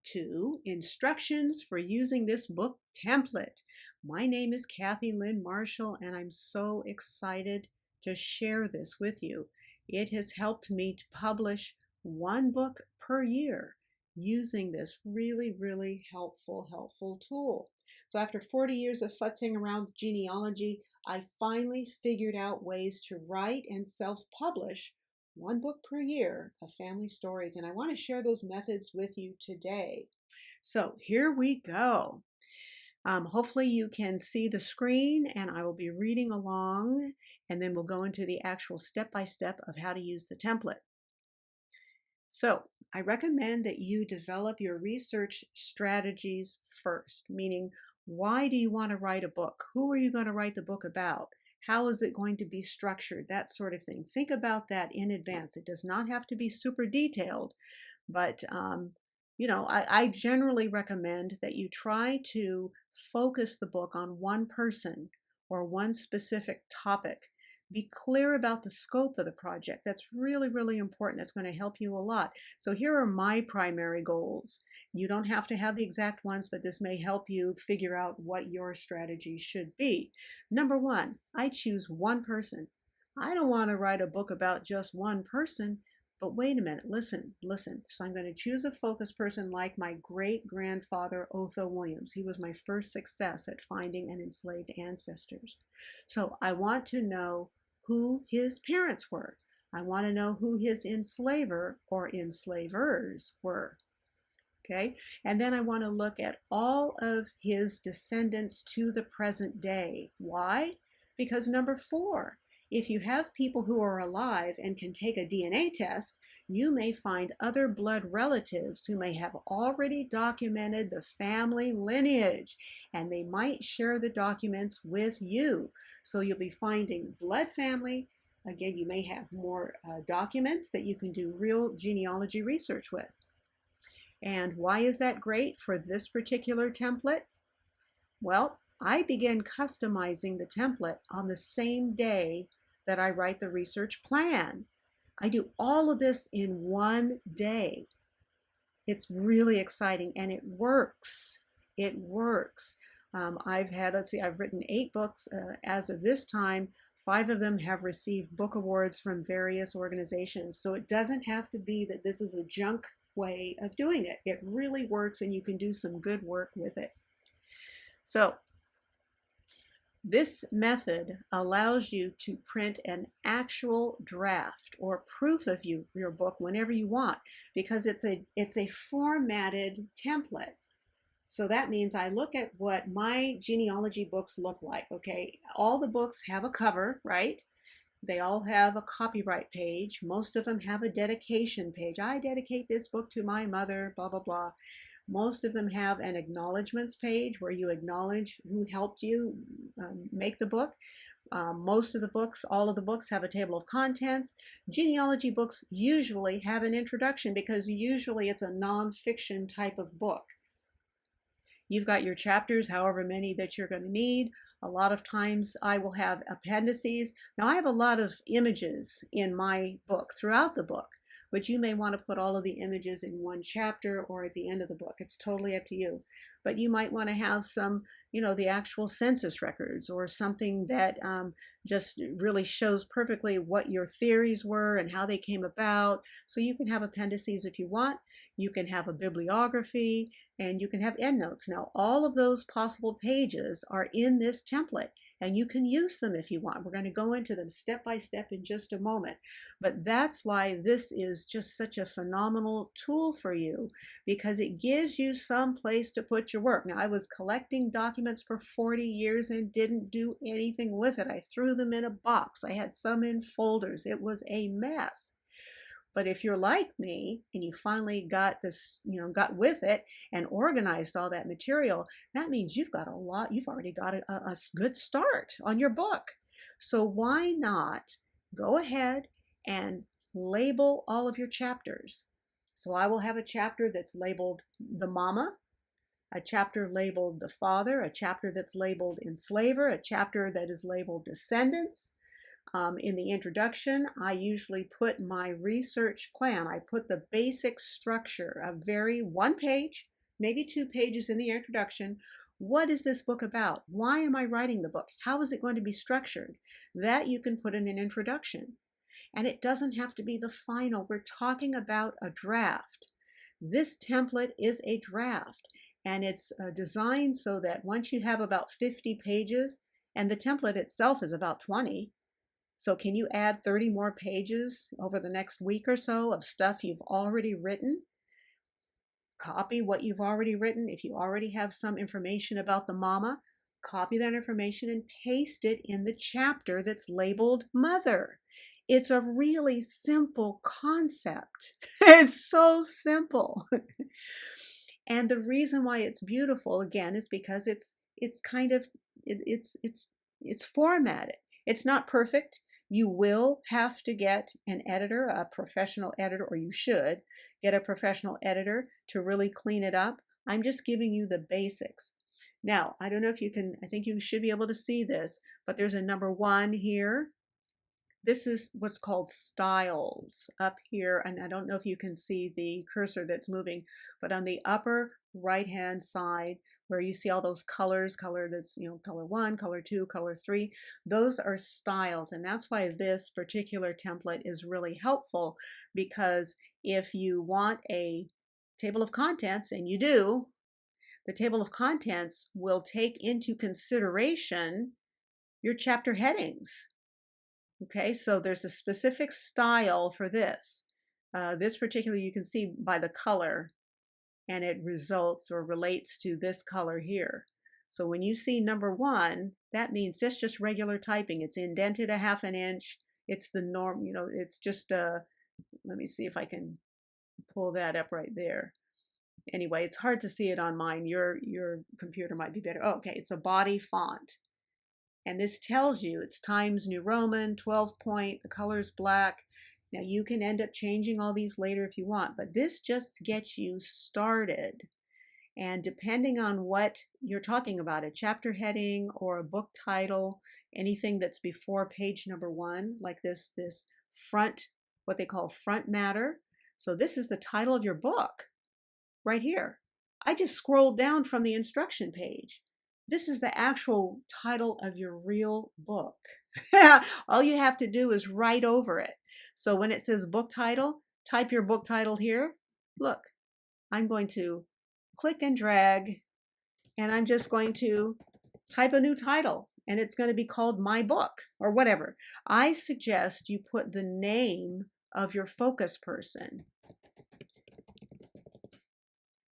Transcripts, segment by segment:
To instructions for using this book template. My name is Kathy Lynn Marshall, and I'm so excited to share this with you. It has helped me to publish one book per year using this really helpful tool. So after 40 years of futzing around with genealogy, I finally figured out ways to write and self-publish one book per year of family stories, and I want to share those methods with you today. So here we go. Hopefully you can see the screen, and I will be reading along, and then we'll go into the actual step-by-step of how to use the template. So I recommend that you develop your research strategies first, meaning why do you want to write a book? Who are you going to write the book about? How is it going to be structured? That sort of thing. Think about that in advance. It does not have to be super detailed, but I generally recommend that you try to focus the book on one person or one specific topic. Be clear about the scope of the project. That's really important. It's going to help you a lot. So here are my primary goals. You don't have to have the exact ones, but this may help you figure out what your strategy should be. Number one, I choose one person. I don't want to write a book about just one person, but wait a minute, listen. So I'm going to choose a focus person like my great-grandfather, Otho Williams. He was my first success at finding and enslaved ancestors. So I want to know who his parents were. I want to know who his enslaver or enslavers were. Okay, and then I want to look at all of his descendants to the present day. Why? Because number 4, if you have people who are alive and can take a DNA test, you may find other blood relatives who may have already documented the family lineage, and they might share the documents with you. So you'll be finding blood family. Again, you may have more documents that you can do real genealogy research with. And why is that great for this particular template? Well, I begin customizing the template on the same day that I write the research plan. I do all of this in one day. It's really exciting, and it works. It works. I've written 8 books as of this time. 5 of them have received book awards from various organizations. So it doesn't have to be that this is a junk way of doing it. It really works, and you can do some good work with it. So this method allows you to print an actual draft or proof of your book whenever you want, because it's a formatted template. So that means I look at what my genealogy books look like. Okay, all the books have a cover, right? They all have a copyright page. Most of them have a dedication page. I dedicate this book to my mother, blah, blah, blah. Most of them have an acknowledgments page where you acknowledge who helped you make the book. Most of the books, all of the books have a table of contents. Genealogy books usually have an introduction because usually it's a nonfiction type of book. You've got your chapters, however many that you're going to need. A lot of times I will have appendices. Now I have a lot of images in my book, throughout the book, but you may want to put all of the images in one chapter or at the end of the book. It's totally up to you. But you might want to have some, the actual census records or something that just really shows perfectly what your theories were and how they came about. So you can have appendices if you want. You can have a bibliography, and you can have endnotes. Now, all of those possible pages are in this template, and you can use them if you want. We're going to go into them step by step in just a moment. But that's why this is just such a phenomenal tool for you, because it gives you some place to put your work. Now, I was collecting documents for 40 years and didn't do anything with it. I threw them in a box. I had some in folders. It was a mess. But if you're like me and you finally got this, got with it and organized all that material, that means you've got you've already got a good start on your book. So why not go ahead and label all of your chapters? So I will have a chapter that's labeled The Mama, a chapter labeled The Father, a chapter that's labeled Enslaver, a chapter that is labeled Descendants. In the introduction, I usually put my research plan. I put the basic structure, a very one page, maybe 2 pages in the introduction. What is this book about? Why am I writing the book? How is it going to be structured? That you can put in an introduction. And it doesn't have to be the final. We're talking about a draft. This template is a draft, and it's designed so that once you have about 50 pages, and the template itself is about 20, so can you add 30 more pages over the next week or so of stuff you've already written? Copy what you've already written. If you already have some information about the mama, copy that information and paste it in the chapter that's labeled Mother. It's a really simple concept. It's so simple. And the reason why it's beautiful, again, is because it's formatted. It's not perfect. You will have to get an editor, a professional editor, or you should get a professional editor to really clean it up. I'm just giving you the basics. Now, I don't know if you can, I think you should be able to see this, but there's a number 1 here. This is what's called styles up here, and I don't know if you can see the cursor that's moving, but on the upper right-hand side where you see all those colors, color that's, color 1, color 2, color 3, those are styles, and that's why this particular template is really helpful, because if you want a table of contents, and you do, the table of contents will take into consideration your chapter headings. Okay, so there's a specific style for this. This particular, you can see by the color, and it results or relates to this color here. So when you see number 1, that means that's just regular typing. It's indented 1/2 inch. It's the norm, it's just, let me see if I can pull that up right there. Anyway, it's hard to see it on mine. Your computer might be better. Oh, okay, it's a body font. And this tells you it's Times New Roman, 12 point, the color's black. Now you can end up changing all these later if you want, but this just gets you started. And depending on what you're talking about, a chapter heading or a book title, anything that's before page number 1, like this front, what they call front matter. So this is the title of your book right here. I just scrolled down from the instruction page. This is the actual title of your real book. All you have to do is write over it. So when it says book title, type your book title here. Look, I'm going to click and drag, and I'm just going to type a new title, and it's going to be called My Book or whatever. I suggest you put the name of your focus person.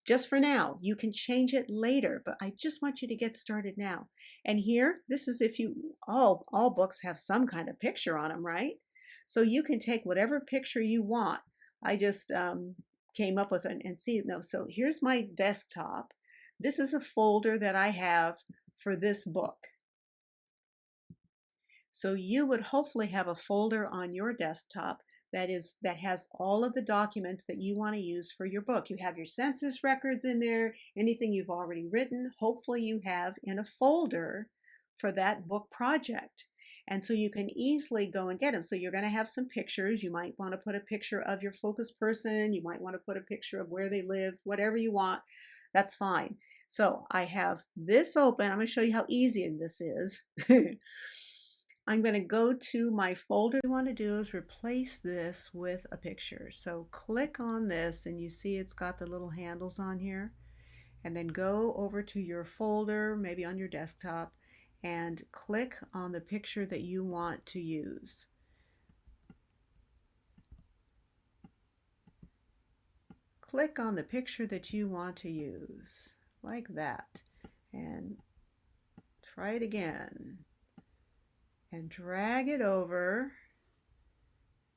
Just for now. You can change it later, but I just want you to get started now. And here, this is if you, all books have some kind of picture on them, right? So you can take whatever picture you want. I just came up with and see, no, so here's my desktop. This is a folder that I have for this book. So you would hopefully have a folder on your desktop that has all of the documents that you want to use for your book. You have your census records in there, anything you've already written, hopefully you have in a folder for that book project. And so you can easily go and get them. So you're going to have some pictures. You might want to put a picture of your focus person. You might want to put a picture of where they live, whatever you want. That's fine. So I have this open. I'm going to show you how easy this is. I'm going to go to my folder. What I want to do is replace this with a picture. So click on this, and you see it's got the little handles on here. And then go over to your folder, maybe on your desktop, and click on the picture that you want to use. Click on the picture that you want to use, like that. And try it again. And drag it over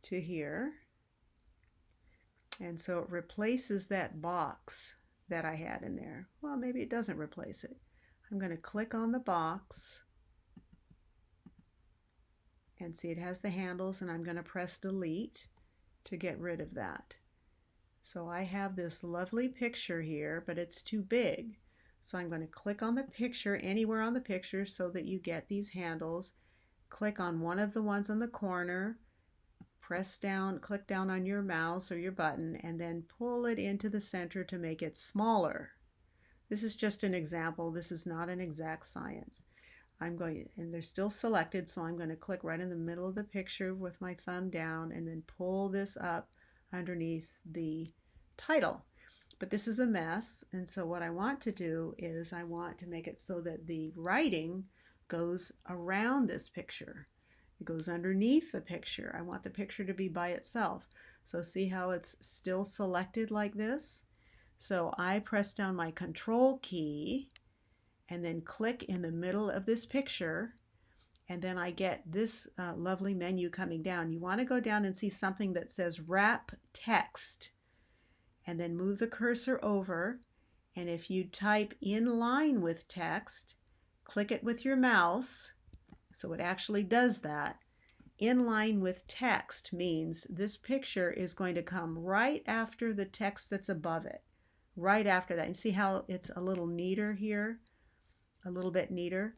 to here. And so it replaces that box that I had in there. Well, maybe it doesn't replace it. I'm going to click on the box and see it has the handles, and I'm going to press delete to get rid of that. So I have this lovely picture here, but it's too big. So I'm going to click on the picture, anywhere on the picture, so that you get these handles. Click on one of the ones in the corner, press down, click down on your mouse or your button, and then pull it into the center to make it smaller. This is just an example. This is not an exact science. And they're still selected, so I'm going to click right in the middle of the picture with my thumb down and then pull this up underneath the title. But this is a mess, and so what I want to do is I want to make it so that the writing goes around this picture. It goes underneath the picture. I want the picture to be by itself. So see how it's still selected like this? So I press down my Control key and then click in the middle of this picture, and then I get this lovely menu coming down. You want to go down and see something that says Wrap Text, and then move the cursor over, and if you type in line with text, click it with your mouse, so it actually does that. In line with text means this picture is going to come right after the text that's above it, right after that. And see how it's a little neater here? A little bit neater.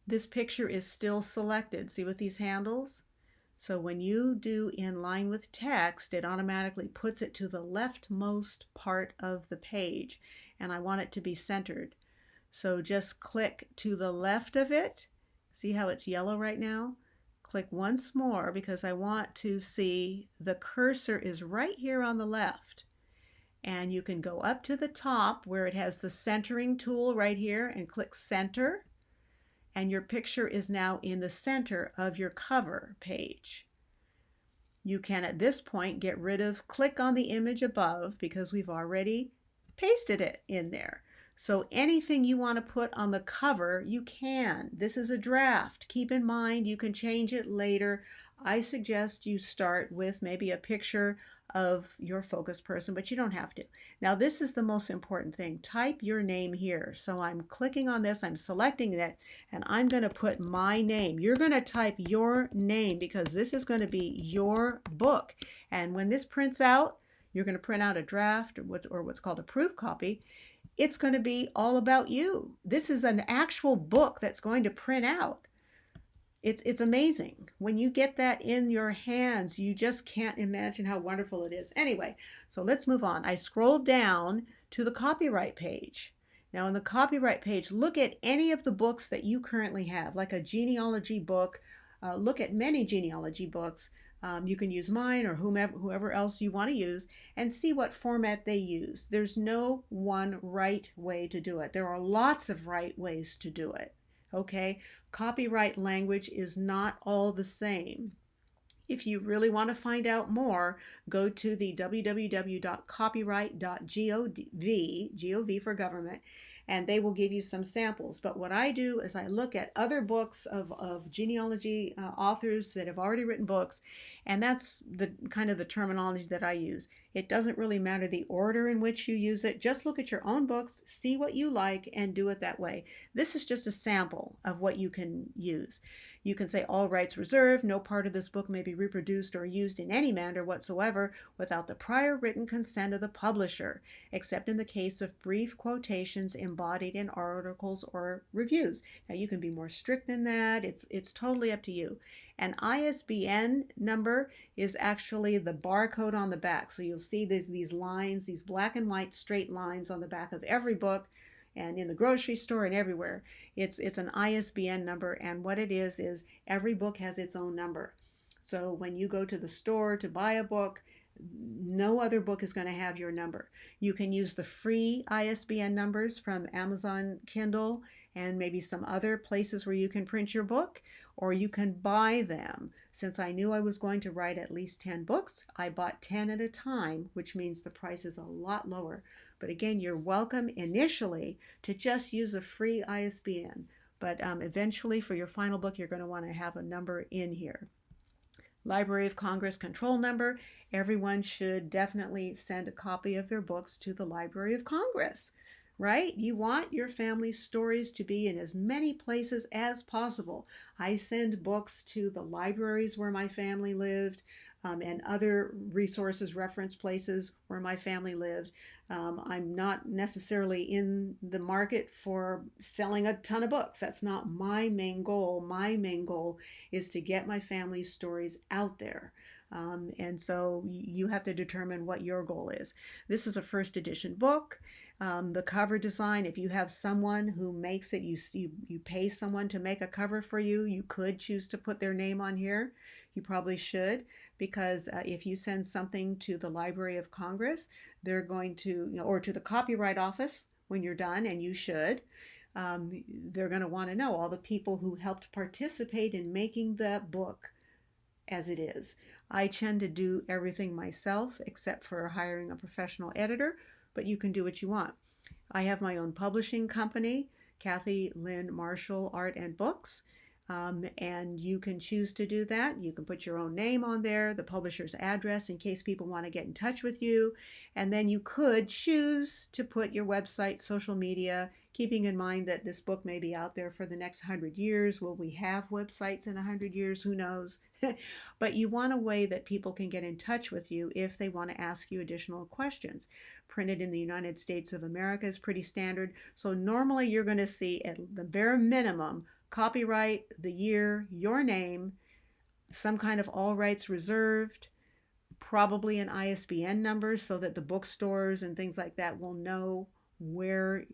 This picture is still selected. See with these handles? So when you do in line with text, it automatically puts it to the leftmost part of the page, and I want it to be centered. So just click to the left of it. See how it's yellow right now? Click once more because I want to see the cursor is right here on the left. And you can go up to the top where it has the centering tool right here and click center, and your picture is now in the center of your cover page. You can at this point get rid of, click on the image above because we've already pasted it in there. So anything you want to put on the cover, you can. This is a draft. Keep in mind you can change it later. I suggest you start with maybe a picture of your focus person, but you don't have to. Now this is the most important thing. Type your name here. So I'm clicking on this, I'm selecting it, and I'm going to put my name. You're going to type your name because this is going to be your book. And when this prints out, you're going to print out a draft or what's called a proof copy. It's going to be all about you. This is an actual book that's going to print out. It's amazing. When you get that in your hands, you just can't imagine how wonderful it is. Anyway, so let's move on. I scrolled down to the copyright page. Now in the copyright page, look at any of the books that you currently have, like a genealogy book. Look at many genealogy books. You can use mine or whoever else you want to use and see what format they use. There's no one right way to do it. There are lots of right ways to do it. Okay, copyright language is not all the same. If you really want to find out more, go to the www.copyright.gov, gov for government, and they will give you some samples. But what I do is I look at other books of genealogy authors that have already written books, and that's the kind of the terminology that I use. It doesn't really matter the order in which you use it. Just look at your own books, see what you like, and do it that way. This is just a sample of what you can use. You can say all rights reserved, no part of this book may be reproduced or used in any manner whatsoever without the prior written consent of the publisher, except in the case of brief quotations embodied in articles or reviews. Now you can be more strict than that. It's totally up to you. An ISBN number is actually the barcode on the back. So you'll see these lines, these black and white straight lines on the back of every book, and in the grocery store and everywhere. It's an ISBN number, and what it is every book has its own number. So when you go to the store to buy a book, no other book is going to have your number. You can use the free ISBN numbers from Amazon Kindle and maybe some other places where you can print your book, or you can buy them. Since I knew I was going to write at least 10 books, I bought 10 at a time, which means the price is a lot lower. But again, you're welcome initially to just use a free ISBN, but eventually for your final book, you're going to want to have a number in here. Library of Congress control number. Everyone should definitely send a copy of their books to the Library of Congress, right? You want your family's stories to be in as many places as possible. I send books to the libraries where my family lived, and other resources, reference places where my family lived. I'm not necessarily in the market for selling a ton of books. That's not my main goal. My main goal is to get my family's stories out there. And so you have to determine what your goal is. This is a first edition book. The cover design, if you have someone who makes it, you pay someone to make a cover for you, you could choose to put their name on here. You probably should, because if you send something to the Library of Congress, they're going to, or to the Copyright Office when you're done, and you should, they're going to want to know all the people who helped participate in making the book as it is. I tend to do everything myself except for hiring a professional editor, but you can do what you want. I have my own publishing company, Kathy Lynn Marshall Art and Books. And you can choose to do that. You can put your own name on there, the publisher's address in case people want to get in touch with you. And then you could choose to put your website, social media, keeping in mind that this book may be out there for the next 100 years. Will we have websites in 100 years? Who knows? But you want a way that people can get in touch with you if they want to ask you additional questions. Printed in the United States of America is pretty standard. So normally you're going to see at the bare minimum copyright, the year, your name, some kind of all rights reserved, probably an ISBN number so that the bookstores and things like that will know what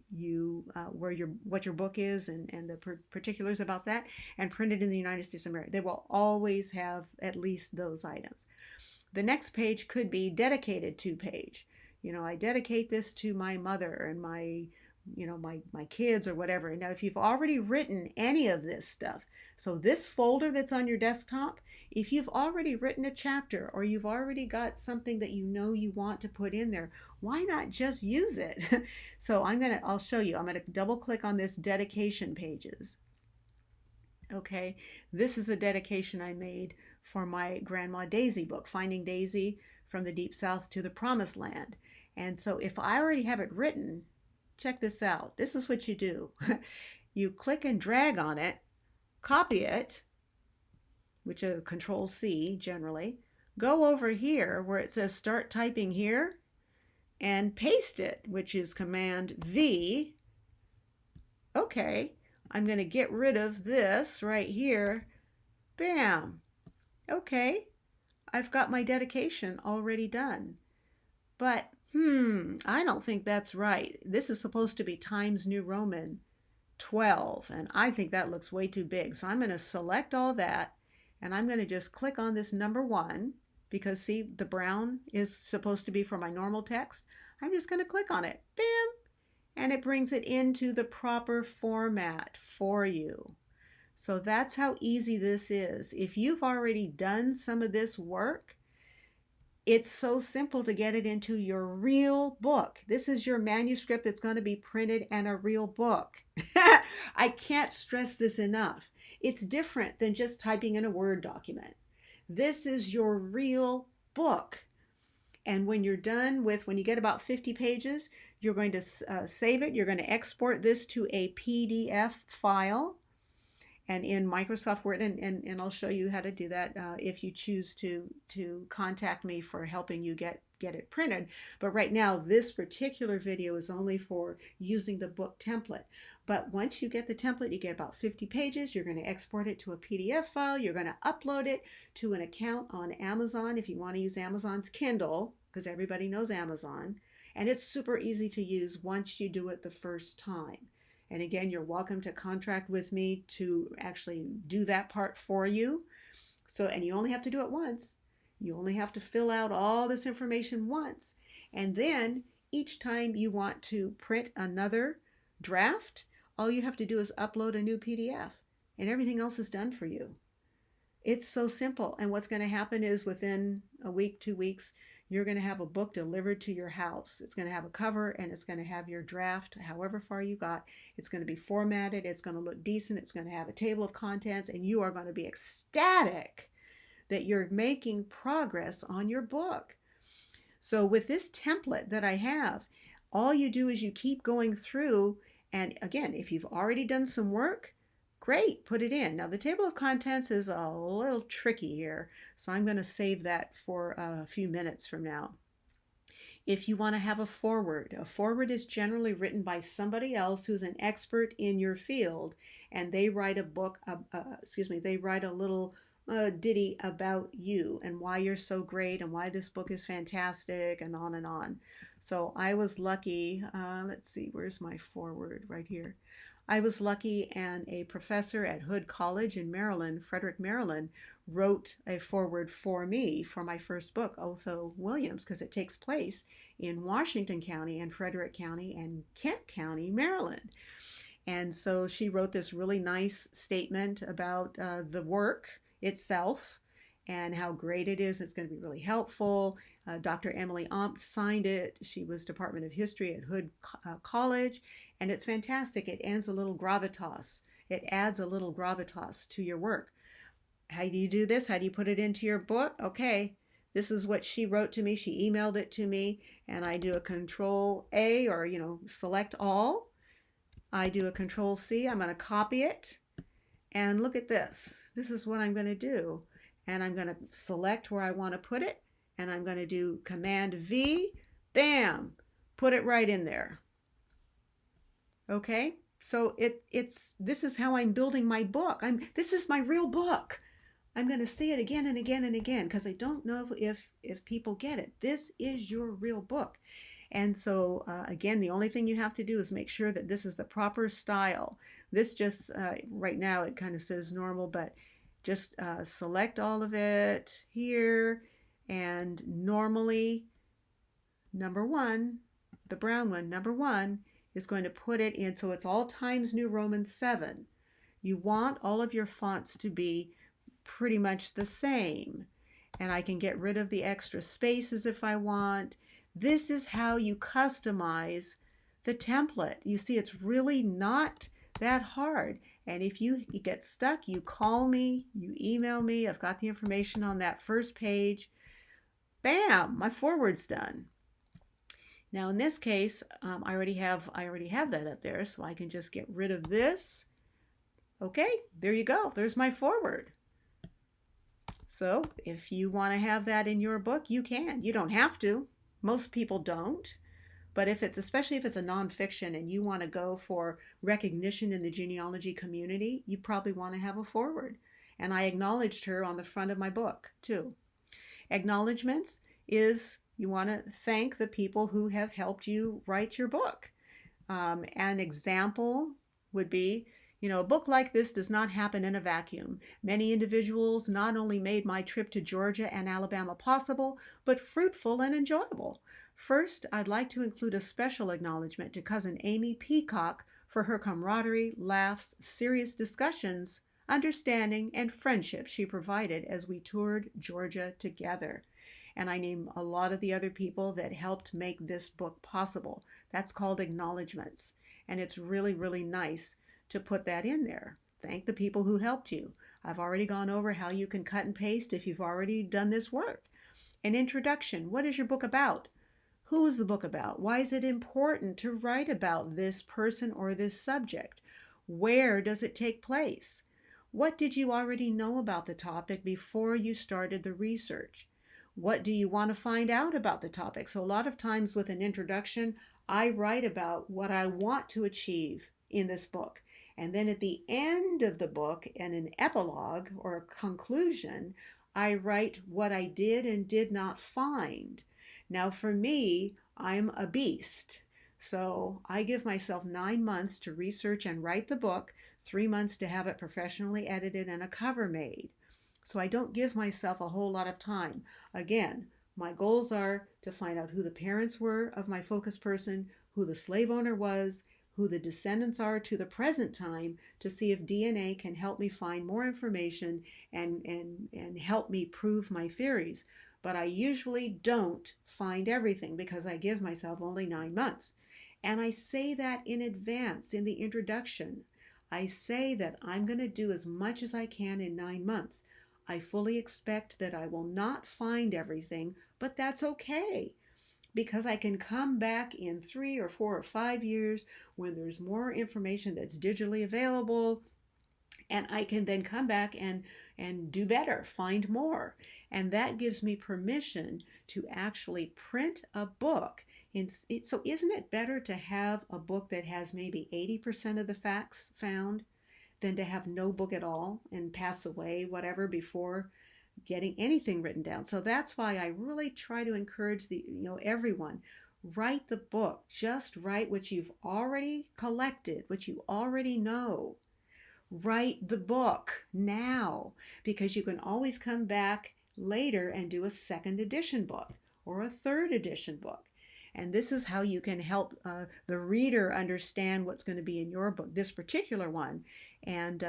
your book is and the particulars about that, and printed in the United States of America. They will always have at least those items. The next page could be dedicated to page. I dedicate this to my mother and my kids or whatever. Now, if you've already written any of this stuff, so this folder that's on your desktop, if you've already written a chapter or you've already got something that you want to put in there, why not just use it? So I'll show you. I'm going to double click on this dedication pages. Okay, this is a dedication I made for my Grandma Daisy book, Finding Daisy from the Deep South to the Promised Land. And so if I already have it written, check this out. This is what you do. You click and drag on it, copy it, which is Control C generally, go over here where it says start typing here, and paste it, which is Command V. Okay, I'm going to get rid of this right here. Bam. Okay, I've got my dedication already done. But I don't think that's right. This is supposed to be Times New Roman 12, and I think that looks way too big. So I'm going to select all that, and I'm going to just click on this number 1, because see, the brown is supposed to be for my normal text. I'm just going to click on it. Bam! And it brings it into the proper format for you. So that's how easy this is. If you've already done some of this work, it's so simple to get it into your real book. This is your manuscript that's going to be printed and a real book. I can't stress this enough. It's different than just typing in a Word document. This is your real book. And when you're done when you get about 50 pages, you're going to save it. You're going to export this to a PDF file. And in Microsoft Word, and I'll show you how to do that if you choose to contact me for helping you get it printed. But right now, this particular video is only for using the book template. But once you get the template, you get about 50 pages. You're going to export it to a PDF file. You're going to upload it to an account on Amazon if you want to use Amazon's Kindle, because everybody knows Amazon. And it's super easy to use once you do it the first time. And again, you're welcome to contract with me to actually do that part for you. And you only have to do it once. You only have to fill out all this information once. And then each time you want to print another draft, all you have to do is upload a new PDF, and everything else is done for you. It's so simple. And what's going to happen is within a week, 2 weeks, you're going to have a book delivered to your house. It's going to have a cover, and it's going to have your draft, however far you got. It's going to be formatted. It's going to look decent. It's going to have a table of contents, and you are going to be ecstatic that you're making progress on your book. So with this template that I have, all you do is you keep going through, and again, if you've already done some work, great, put it in. Now the table of contents is a little tricky here, so I'm going to save that for a few minutes from now. If you want to have a forward is generally written by somebody else who's an expert in your field, and they write a book, they write a little ditty about you and why you're so great and why this book is fantastic and on and on. So I was lucky. Let's see, where's my forward? Right here. I was lucky, and a professor at Hood College in Maryland, Frederick, Maryland, wrote a forward for me for my first book, Otho Williams, because it takes place in Washington County and Frederick County and Kent County, Maryland. And so she wrote this really nice statement about the work itself and how great it is. It's going to be really helpful. Dr. Emily Ompt signed it. She was Department of History at Hood College, and it's fantastic. It adds a little gravitas. It adds a little gravitas to your work. How do you do this? How do you put it into your book? Okay, this is what she wrote to me. She emailed it to me, and I do a Control A, or select all. I do a Control C. I'm going to copy it, and look at this. This is what I'm going to do, and I'm going to select where I want to put it, and I'm going to do Command V. Bam! Put it right in there. Okay, so this is how I'm building my book. This is my real book. I'm going to say it again and again and again because I don't know if people get it. This is your real book. And so, again, the only thing you have to do is make sure that this is the proper style. This just, right now, it kind of says normal, but just select all of it here. And normally, number one, the brown one, number one, is going to put it in, so it's all Times New Roman 7. You want all of your fonts to be pretty much the same. And I can get rid of the extra spaces if I want. This is how you customize the template. You see, it's really not that hard. And if you get stuck, you call me, you email me. I've got the information on that first page. Bam, my forward's done. Now in this case, I already have that up there, so I can just get rid of this. Okay, there you go. There's my forward. So if you want to have that in your book, you can. You don't have to. Most people don't. But especially if it's a nonfiction and you want to go for recognition in the genealogy community, you probably want to have a forward. And I acknowledged her on the front of my book too. Acknowledgements is you want to thank the people who have helped you write your book. An example would be, a book like this does not happen in a vacuum. Many individuals not only made my trip to Georgia and Alabama possible, but fruitful and enjoyable. First, I'd like to include a special acknowledgement to cousin Amy Peacock for her camaraderie, laughs, serious discussions, understanding, and friendship she provided as we toured Georgia together. And I name a lot of the other people that helped make this book possible. That's called acknowledgments. And it's really, really nice to put that in there. Thank the people who helped you. I've already gone over how you can cut and paste if you've already done this work. An introduction. What is your book about? Who is the book about? Why is it important to write about this person or this subject? Where does it take place? What did you already know about the topic before you started the research? What do you want to find out about the topic? So a lot of times with an introduction, I write about what I want to achieve in this book. And then at the end of the book, in an epilogue or a conclusion, I write what I did and did not find. Now for me, I'm a beast. So I give myself 9 months to research and write the book, 3 months to have it professionally edited and a cover made. So I don't give myself a whole lot of time. Again, my goals are to find out who the parents were of my focus person, who the slave owner was, who the descendants are to the present time, to see if DNA can help me find more information and help me prove my theories. But I usually don't find everything because I give myself only 9 months. And I say that in advance in the introduction. I say that I'm going to do as much as I can in 9 months. I fully expect that I will not find everything, but that's okay, because I can come back in 3 or 4 or 5 years when there's more information that's digitally available And I can then come back and do better, find more. And that gives me permission to actually print a book. So isn't it better to have a book that has maybe 80% of the facts found than to have no book at all and pass away, whatever, before getting anything written down? So that's why I really try to encourage everyone, write the book. Just write what you've already collected, what you already know. Write the book now, because you can always come back later and do a second edition book or a third edition book. And this is how you can help the reader understand what's going to be in your book, this particular one, and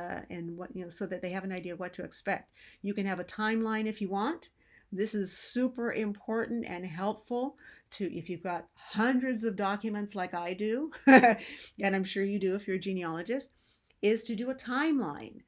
what, so that they have an idea what to expect. You can have a timeline if you want. This is super important and helpful if you've got hundreds of documents like I do, and I'm sure you do if you're a genealogist, is to do a timeline.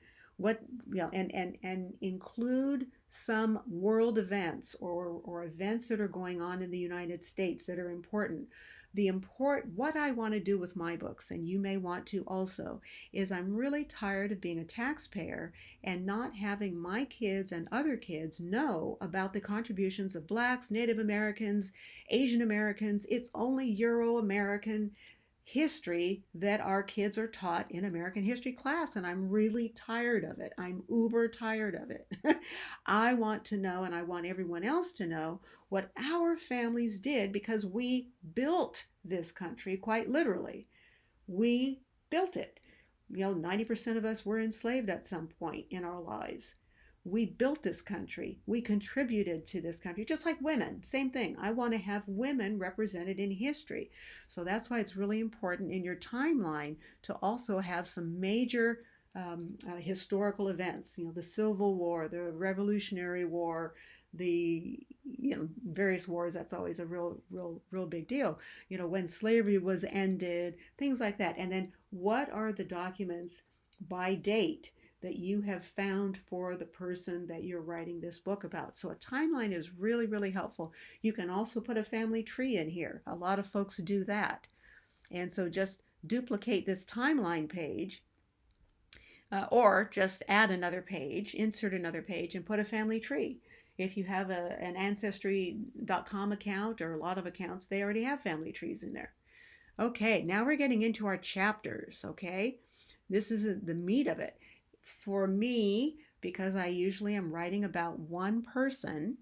And include some world events or events that are going on in the United States that are important. What I want to do with my books, and you may want to also, is I'm really tired of being a taxpayer and not having my kids and other kids know about the contributions of Blacks, Native Americans, Asian Americans. It's only Euro-American history that our kids are taught in American history class, and I'm really tired of it. I'm uber tired of it. I want to know, and I want everyone else to know, what our families did, because we built this country, quite literally. We built it. 90% of us were enslaved at some point in our lives. We built this country. We contributed to this country, just like women. Same thing. I want to have women represented in history. So that's why it's really important in your timeline to also have some major historical events. The Civil War, the Revolutionary War, the various wars. That's always a real big deal. When slavery was ended, things like that. And then what are the documents by date that you have found for the person that you're writing this book about? So a timeline is really, really helpful. You can also put a family tree in here. A lot of folks do that. And so just duplicate this timeline page, or just add another page, insert another page, and put a family tree. If you have an Ancestry.com account, or a lot of accounts, they already have family trees in there. Okay, now we're getting into our chapters, okay? This is the meat of it. For me, because I usually am writing about one person,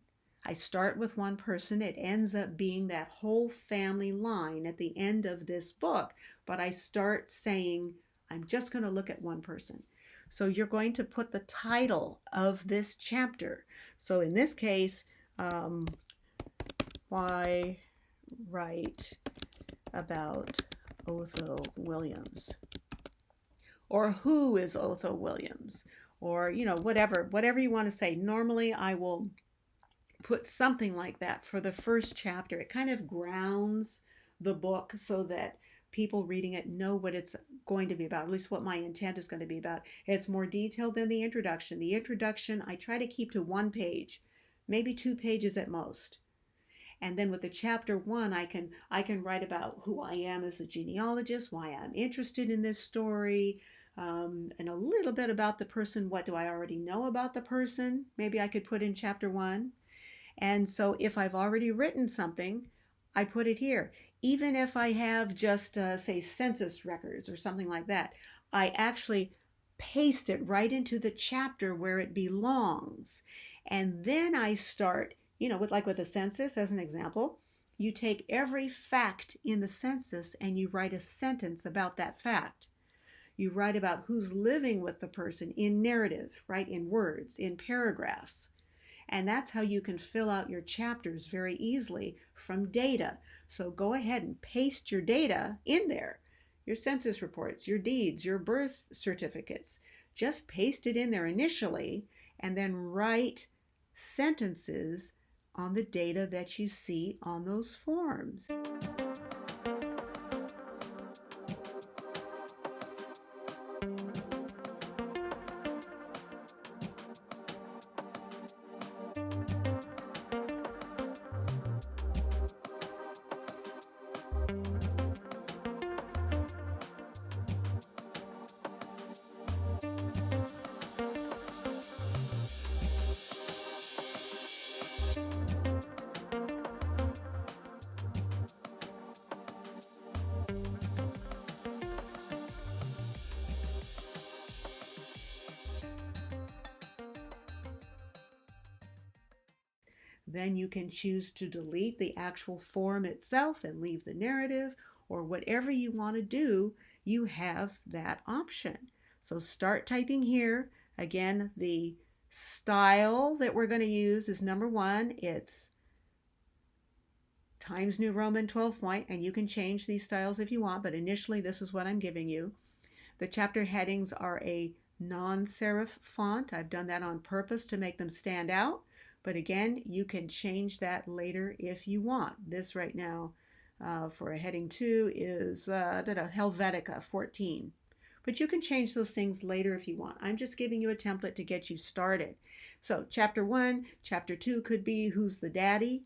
I start with one person. It ends up being that whole family line at the end of this book. But I start saying, I'm just going to look at one person. So you're going to put the title of this chapter. So in this case, why write about Otho Williams? Or who is Otho Williams? Or, whatever you want to say. Normally I will put something like that for the first chapter. It kind of grounds the book so that people reading it know what it's going to be about, at least what my intent is going to be about. It's more detailed than the introduction. The introduction, I try to keep to 1 page, maybe 2 pages at most. And then with the chapter 1, I can write about who I am as a genealogist, why I'm interested in this story, and a little bit about the person. What do I already know about the person? Maybe I could put in chapter 1. And so if I've already written something, I put it here. Even if I have just, say, census records or something like that, I actually paste it right into the chapter where it belongs. And then I start, with a census as an example, you take every fact in the census and you write a sentence about that fact. You write about who's living with the person in narrative, right? In words, in paragraphs. And that's how you can fill out your chapters very easily from data. So go ahead and paste your data in there. Your census reports, your deeds, your birth certificates. Just paste it in there initially and then write sentences on the data that you see on those forms. then you can choose to delete the actual form itself and leave the narrative, or whatever you want to do, you have that option. So start typing here. Again, the style that we're going to use is number 1. It's Times New Roman 12 point, and you can change these styles if you want, but initially this is what I'm giving you. The chapter headings are a non-serif font. I've done that on purpose to make them stand out, but again, you can change that later if you want. This right now for a heading 2 is Helvetica 14. But you can change those things later if you want. I'm just giving you a template to get you started. So chapter 1, chapter 2 could be who's the daddy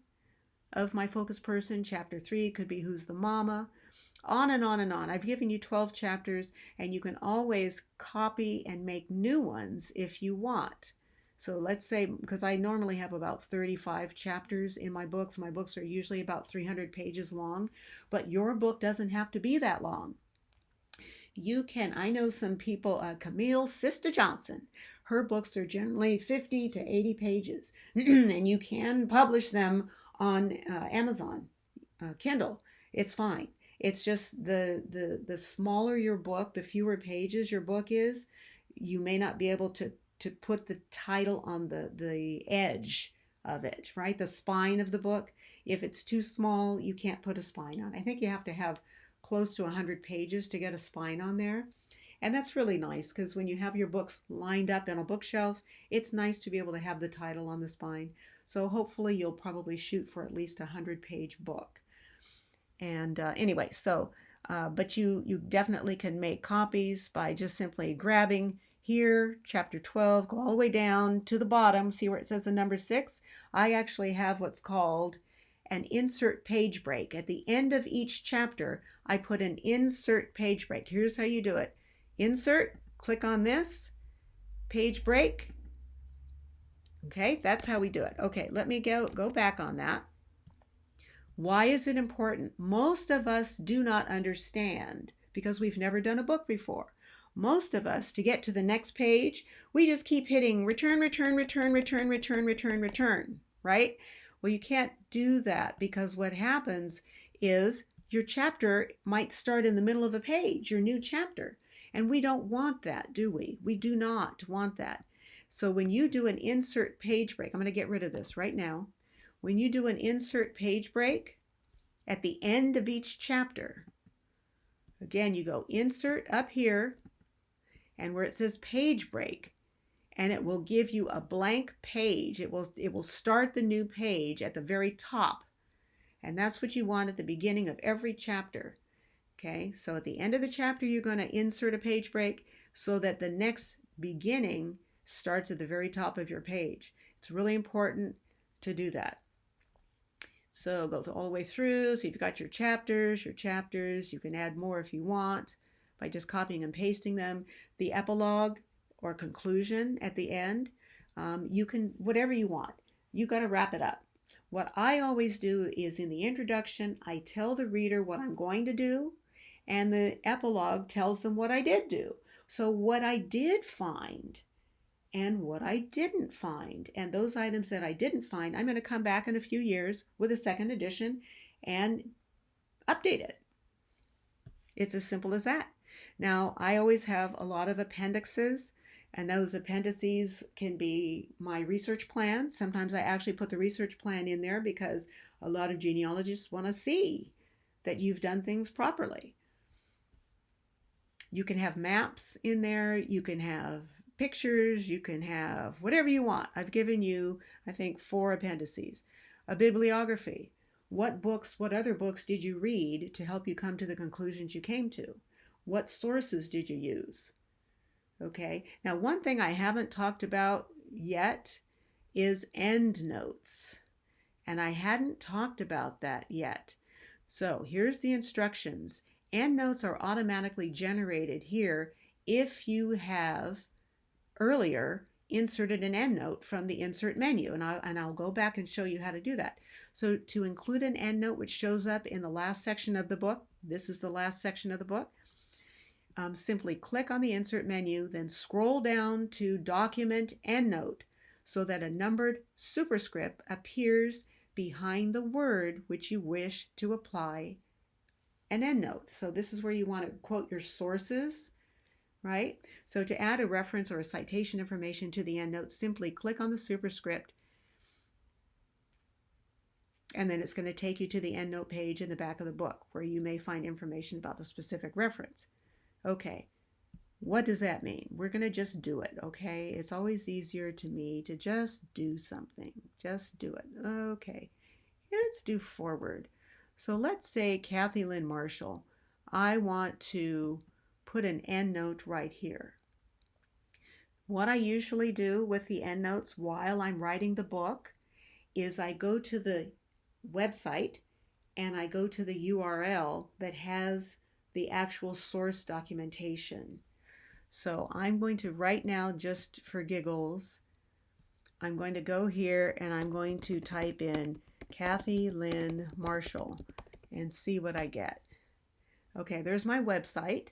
of my focus person. Chapter 3 could be who's the mama. On and on and on. I've given you 12 chapters, and you can always copy and make new ones if you want. So let's say, because I normally have about 35 chapters in my books. My books are usually about 300 pages long, but your book doesn't have to be that long. You can, I know some people, Camille Sister Johnson, her books are generally 50 to 80 pages, and you can publish them on Amazon, Kindle. It's fine. It's just the smaller your book, the fewer pages your book is, you may not be able to put the title on the edge of it, right? The spine of the book. If it's too small, you can't put a spine on. I think you have to have close to 100 pages to get a spine on there. And that's really nice because when you have your books lined up in a bookshelf, it's nice to be able to have the title on the spine. So hopefully you'll probably shoot for at least a 100-page book. And anyway, so, but you definitely can make copies by just simply grabbing here, chapter 12, go all the way down to the bottom, see where it says the number 6. I actually have what's called an insert page break. At the end of each chapter, I put an insert page break. Here's how you do it. Insert, click on this, page break. Okay, that's how we do it. Okay, let me go back on that. Why is it important? Most of us do not understand because we've never done a book before. Most of us, to get to the next page, we just keep hitting return, return, return, return, return, return, return, right? Well, you can't do that because what happens is your chapter might start in the middle of a page, your new chapter. And we don't want that, do we? We do not want that. So when you do an insert page break, I'm going to get rid of this right now. When you do an insert page break at the end of each chapter, again, you go insert up here and where it says page break, and it will give you a blank page. It will start the new page at the very top. And that's what you want at the beginning of every chapter. Okay, so at the end of the chapter, you're going to insert a page break so that the next beginning starts at the very top of your page. It's really important to do that. So go all the way through. So you've got your chapters. You can add more if you want by just copying and pasting them. The epilogue or conclusion at the end, you can, whatever you want. You got to wrap it up. What I always do is in the introduction, I tell the reader what I'm going to do, and the epilogue tells them what I did do. So what I did find and what I didn't find. And those items that I didn't find, I'm going to come back in a few years with a second edition and update it. It's as simple as that. Now, I always have a lot of appendixes, and those appendices can be my research plan. Sometimes I actually put the research plan in there because a lot of genealogists want to see that you've done things properly. You can have maps in there. You can have pictures. You can have whatever you want. I've given you, I think, 4 appendices. A bibliography. What books, what other books did you read to help you come to the conclusions you came to? What sources did you use? Okay, now one thing I haven't talked about yet is endnotes. And I hadn't talked about that yet. So here's the instructions. Endnotes are automatically generated here if you have earlier inserted an endnote from the insert menu. And I'll go back and show you how to do that. So to include an endnote which shows up in the last section of the book, this is the last section of the book, simply click on the insert menu, then scroll down to document endnote. so that a numbered superscript appears behind the word which you wish to apply an endnote. So this is where you want to quote your sources, right? So to add a reference or a citation information to the endnote, simply click on the superscript, and then it's going to take you to the endnote page in the back of the book where you may find information about the specific reference. Okay, what does that mean? We're going to just do it, okay? It's always easier to me to just do something. Just do it. Okay, let's do forward. So let's say Kathy Lynn Marshall. I want to put an endnote right here. What I usually do with the endnotes while I'm writing the book is I go to the website and I go to the URL that has the actual source documentation. So I'm going to right now, just for giggles, I'm going to go here and I'm going to type in Kathy Lynn Marshall and see what I get. Okay, there's my website,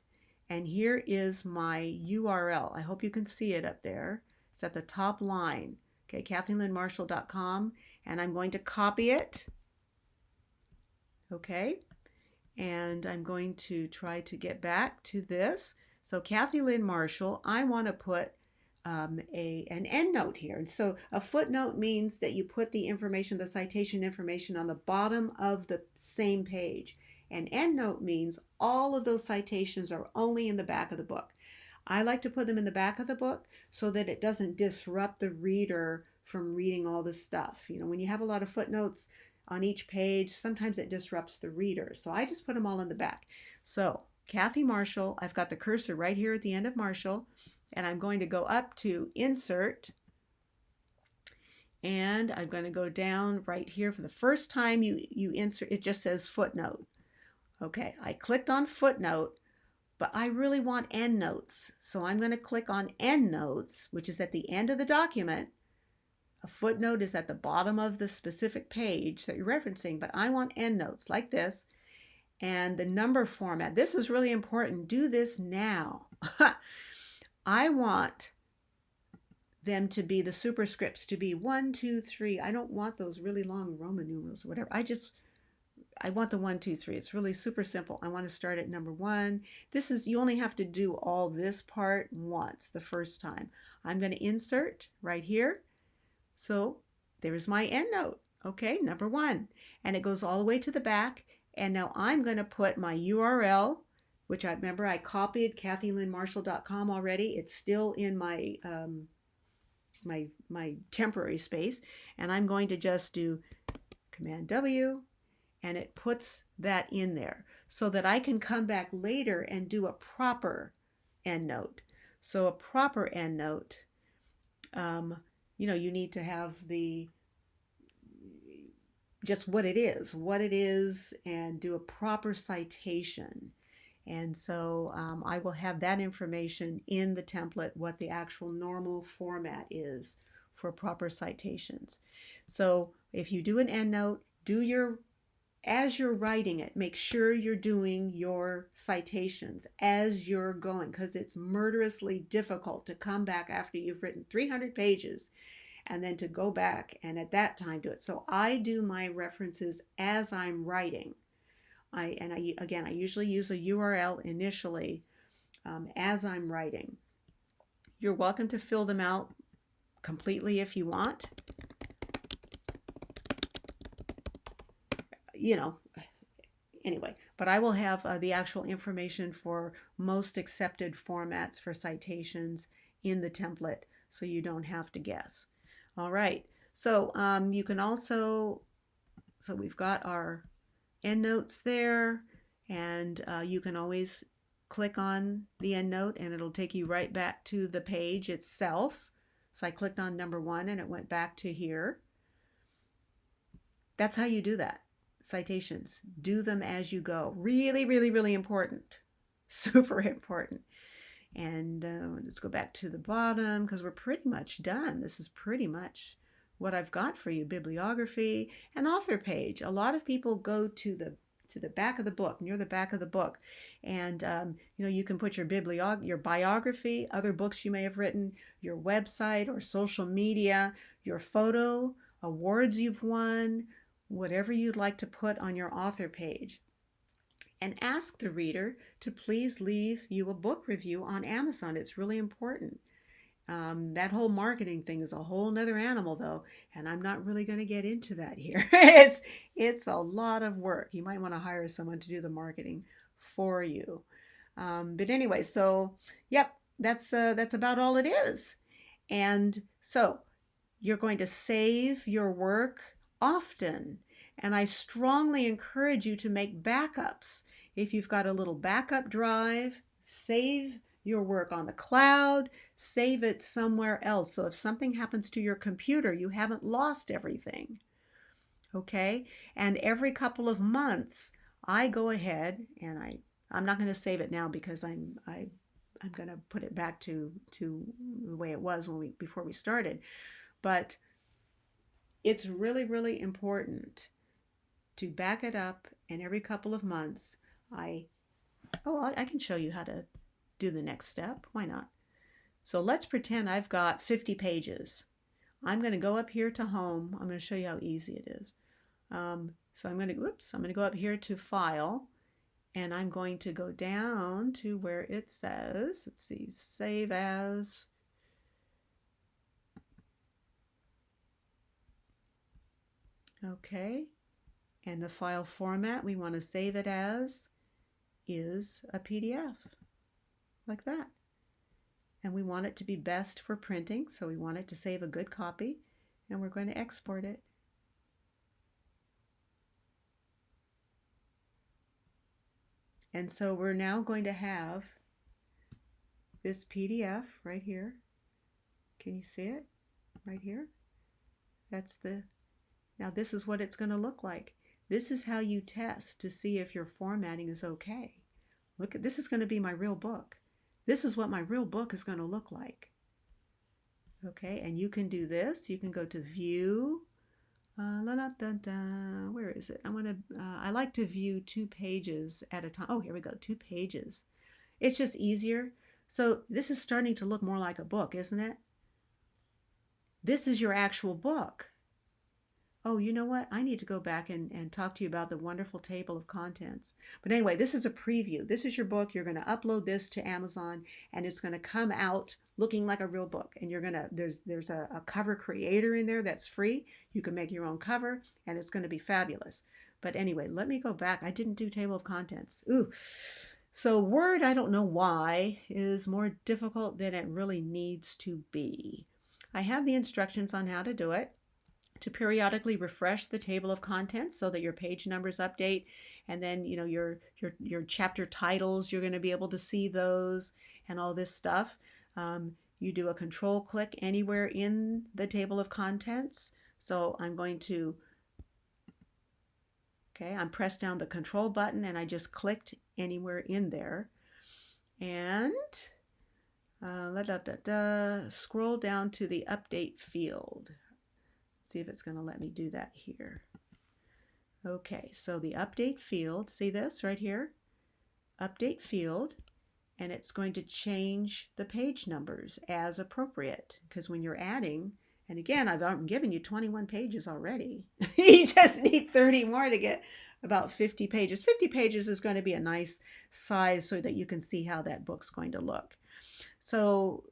and here is my URL. I hope you can see it up there. It's at the top line. Okay, KathyLynnMarshall.com, and I'm going to copy it. Okay, and I'm going to try to get back to this. So Kathy Lynn Marshall, I want to put an endnote here. And so a footnote means that you put the information, the citation information, on the bottom of the same page. An endnote means all of those citations are only in the back of the book. I like to put them in the back of the book so that it doesn't disrupt the reader from reading all this stuff. You know, when you have a lot of footnotes on each page, sometimes it disrupts the reader. So I just put them all in the back. So Kathy Marshall, I've got the cursor right here at the end of Marshall, and I'm going to go up to Insert, and I'm going to go down right here. For the first time you insert, it just says footnote. Okay, I clicked on footnote, but I really want endnotes. So I'm going to click on endnotes, which is at the end of the document. A footnote is at the bottom of the specific page that you're referencing, but I want endnotes like this. And the number format, this is really important. Do this now. I want them to be, the superscripts to be 1, 2, 3. I don't want those really long Roman numerals or whatever. I want the 1, 2, 3. It's really super simple. I want to start at number 1. This is, you only have to do all this part once, the first time. I'm going to insert right here. So there's my endnote. Okay, number 1. And it goes all the way to the back. And now I'm going to put my URL, which I remember I copied KathyLynnMarshall.com already. It's still in my my temporary space. And I'm going to just do Command W, and it puts that in there so that I can come back later and do a proper endnote. So a proper endnote, you know, you need to have the just what it is, and do a proper citation. And so I will have that information in the template, what the actual normal format is for proper citations. So if you do an endnote, as you're writing it, make sure you're doing your citations as you're going, because it's murderously difficult to come back after you've written 300 pages and then to go back and at that time do it. So I do my references as I'm writing. I usually use a URL initially as I'm writing. You're welcome to fill them out completely if you want. You know, anyway, but I will have the actual information for most accepted formats for citations in the template, so you don't have to guess. All right, so you can also, so we've got our endnotes there, and you can always click on the endnote and it'll take you right back to the page itself. So I clicked on number 1 and it went back to here. That's how you do that. Citations, do them as you go. Really, really, really important. Super important. And let's go back to the bottom because we're pretty much done. This is pretty much what I've got for you. Bibliography and author page. A lot of people go to the to the back of the book, near the back of the book. And, you can put your your biography, other books you may have written, your website or social media, your photo, awards you've won, whatever you'd like to put on your author page. And ask the reader to please leave you a book review on Amazon. It's really important. That whole marketing thing is a whole nother animal, though, and I'm not really going to get into that here. It's a lot of work. You might want to hire someone to do the marketing for you. But anyway, so yep, that's about all it is. And so you're going to save your work often. And I strongly encourage you to make backups. If you've got a little backup drive, save your work on the cloud, save it somewhere else. So if something happens to your computer, you haven't lost everything. Okay? And every couple of months, I go ahead and I'm not going to save it now because I'm going to put it back to the way it was before we started. But it's really, really important to back it up, and every couple of months I can show you how to do the next step. Why not? So let's pretend I've got 50 pages. I'm going to go up here to home. I'm going to show you how easy it is. So I'm going to go up here to File, and I'm going to go down to where it says, let's see, Save As. Okay. And the file format we want to save it as is a PDF, like that. And we want it to be best for printing, so we want it to save a good copy, and we're going to export it. And so we're now going to have this PDF right here. Can you see it? Right here? Now this is what it's going to look like. This is how you test to see if your formatting is okay. Look, this is going to be my real book. This is what my real book is going to look like. Okay, and you can do this. You can go to View. Where is it? I like to view 2 pages at a time. Oh, here we go, 2 pages. It's just easier. So this is starting to look more like a book, isn't it? This is your actual book. Oh, you know what? I need to go back and talk to you about the wonderful table of contents. But anyway, this is a preview. This is your book. You're going to upload this to Amazon, and it's going to come out looking like a real book. And there's a cover creator in there that's free. You can make your own cover, and it's going to be fabulous. But anyway, let me go back. I didn't do table of contents. Ooh. So Word, I don't know why, is more difficult than it really needs to be. I have the instructions on how to do it. To periodically refresh the table of contents so that your page numbers update, and then your chapter titles, you're going to be able to see those and all this stuff. You do a control click anywhere in the table of contents. So I'm pressed down the control button and I just clicked anywhere in there, and scroll down to the update field. See if it's going to let me do that here. Okay, so the update field, see this right here? Update field, and it's going to change the page numbers as appropriate, because when you're adding, and again, I've given you 21 pages already. You just need 30 more to get about 50 pages. 50 pages is going to be a nice size so that you can see how that book's going to look. So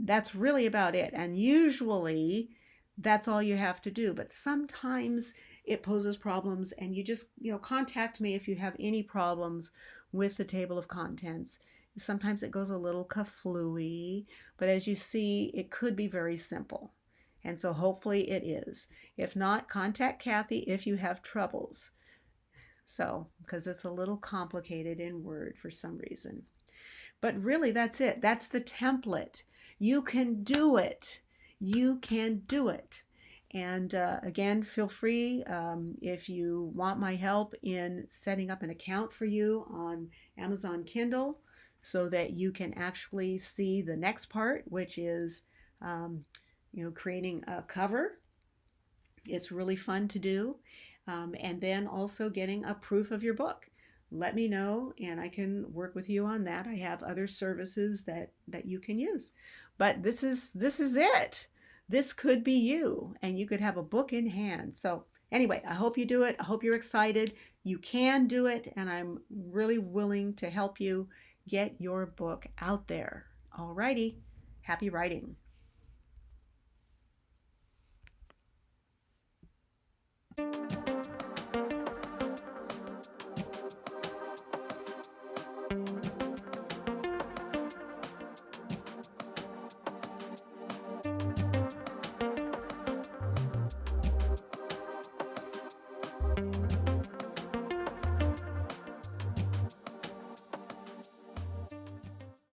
that's really about it. And usually that's all you have to do, but sometimes it poses problems, and you just contact me if you have any problems with the table of contents. Sometimes it goes a little kaflooey, but as you see, it could be very simple, and so hopefully it is. If not, contact Kathy if you have troubles. So because it's a little complicated in Word for some reason, but really that's it. That's the template. You can do it. You can do it. And again, feel free if you want my help in setting up an account for you on Amazon Kindle so that you can actually see the next part, which is creating a cover. It's really fun to do. and then also getting a proof of your book. Let me know and I can work with you on that. I have other services that you can use. But this is it. This could be you and you could have a book in hand. So anyway, I hope you do it. I hope you're excited. You can do it and I'm really willing to help you get your book out there. Alrighty. Happy writing.